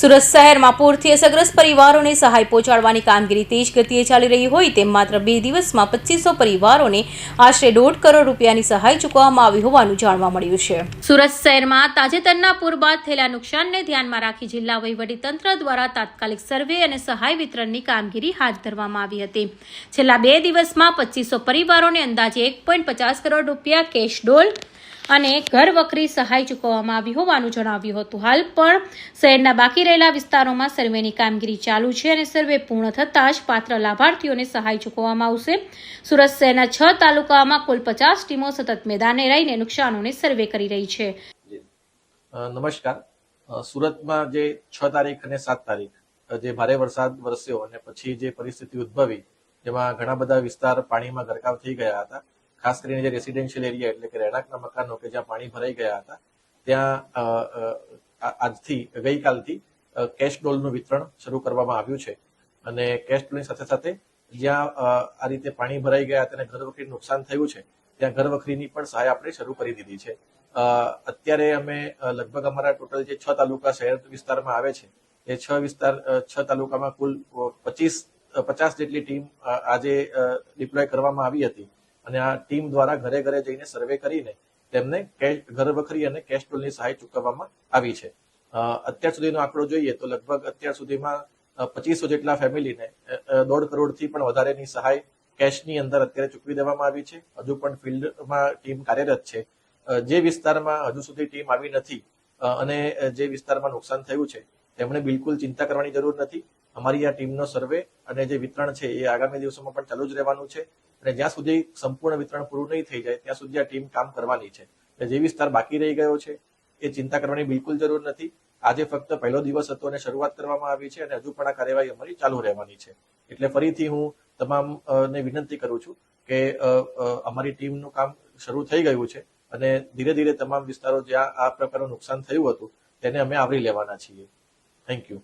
સુરત શહેરમાં પૂરથી અસરગ્રસ્ત પરિવારોને સહાય પહોંચાડવાની કામગીરી તેજ ગતિએ ચાલી રહી હોય તેમ માત્ર 2 દિવસમાં 2500 પરિવારોને આશરે 1.5 કરોડ રૂપિયાની સહાય ચૂકવવામાં આવી હોવાનું જાણવા મળ્યું છે। સુરત શહેરમાં તાજેતરના પૂર બાદ થયેલા નુકસાનને ધ્યાનમાં રાખી જિલ્લા વહીવટીતંત્ર દ્વારા તાત્કાલિક સર્વે અને સહાય વિતરણની કામગીરી હાથ ધરવામાં આવી હતી। છેલ્લા 2 દિવસમાં 2500 પરિવારોને અંદાજે 1.50 કરોડ રૂપિયા કેશ ડોલ અને ઘર વખરી સહાય ચૂકવવામાં આવી હોવાનું જણાવ્યું હતું। હાલ પણ શહેરના બાકી રહેલા વિસ્તારોમાં સર્વેની કામગીરી ચાલુ છે અને સર્વે પૂર્ણ થતાં જ પાત્ર લાભાર્થીઓને સહાય ચૂકવવામાં આવશે। સુરત શહેરના 6 તાલુકામાં કુલ 50 ટીમો સતત મેદાને રહીને નુકસાનોને સર્વે કરી રહી છે। નમસ્કાર। સુરતમાં જે 6 તારીખ અને 7 તારીખ જે ભારે વરસાદ વરસ્યો અને પછી જે પરિસ્થિતિ ઉદ્ભવી જેમાં ઘણા બધા વિસ્તાર પાણીમાં ગરકાવ થઈ ગયા હતા। ખાસ કરીને જે રેસિડેન્શિયલ એરિયા એટલે કે રહેણાંકના મકાનો કે જ્યાં પાણી ભરાઈ ગયા હતા ત્યાં આજથી ગઈકાલથી કેશ ડોલનું વિતરણ શરૂ કરવામાં આવ્યું છે અને કેશ ડોલની સાથે સાથે જ્યાં આ રીતે પાણી ભરાઈ ગયા હતા અને ઘરવખરીનું નુકસાન થયું છે ત્યાં ઘરવખરીની પણ સહાય આપણે શરૂ કરી દીધી છે। અત્યારે અમે લગભગ અમારા ટોટલ જે 6 તાલુકા શહેર વિસ્તારમાં આવે છે એ 6 તાલુકામાં કુલ 50 જેટલી ટીમ આજે ડિપ્લોય કરવામાં આવી હતી અને આ ટીમ દ્વારા ઘરે ઘરે જઈને સર્વે કરીને તેમને ઘરવખરી અને કેશ ડોલની સહાય ચૂકવવામાં આવી છે। અત્યાર સુધીનો આંકડો જોઈએ તો લગભગ અત્યાર સુધીમાં 2500 જેટલા ફેમિલીને 1.5 કરોડથી પણ વધારેની સહાય કેશની અંદર અત્યારે ચૂકવી દેવામાં આવી છે। હજુ પણ ફિલ્ડમાં ટીમ કાર્યરત છે। જે વિસ્તારમાં હજુ સુધી ટીમ આવી નથી અને જે વિસ્તારમાં નુકસાન થયું છે તેમણે બિલકુલ ચિંતા કરવાની જરૂર નથી। અમારી આ ટીમનો સર્વે અને જે વિતરણ છે એ આગામી દિવસોમાં પણ ચાલુ જ રહેવાનું છે અને જ્યાં સુધી સંપૂર્ણ વિતરણ પૂરું નહીં થઈ જાય ત્યાં સુધી આ ટીમ કામ કરવાની છે। જે વિસ્તાર બાકી રહી ગયો છે એ ચિંતા કરવાની બિલકુલ જરૂર નથી। આજે ફક્ત પહેલો દિવસ હતો અને શરૂઆત કરવામાં આવી છે અને હજુ પણ આ કાર્યવાહી અમારી ચાલુ રહેવાની છે। એટલે ફરીથી હું તમામને વિનંતી કરું છું કે અમારી ટીમનું કામ શરૂ થઈ ગયું છે અને ધીરે ધીરે તમામ વિસ્તારો જ્યાં આ પ્રકારનું નુકસાન થયું હતું તેને અમે આવરી લેવાના છીએ। Thank you.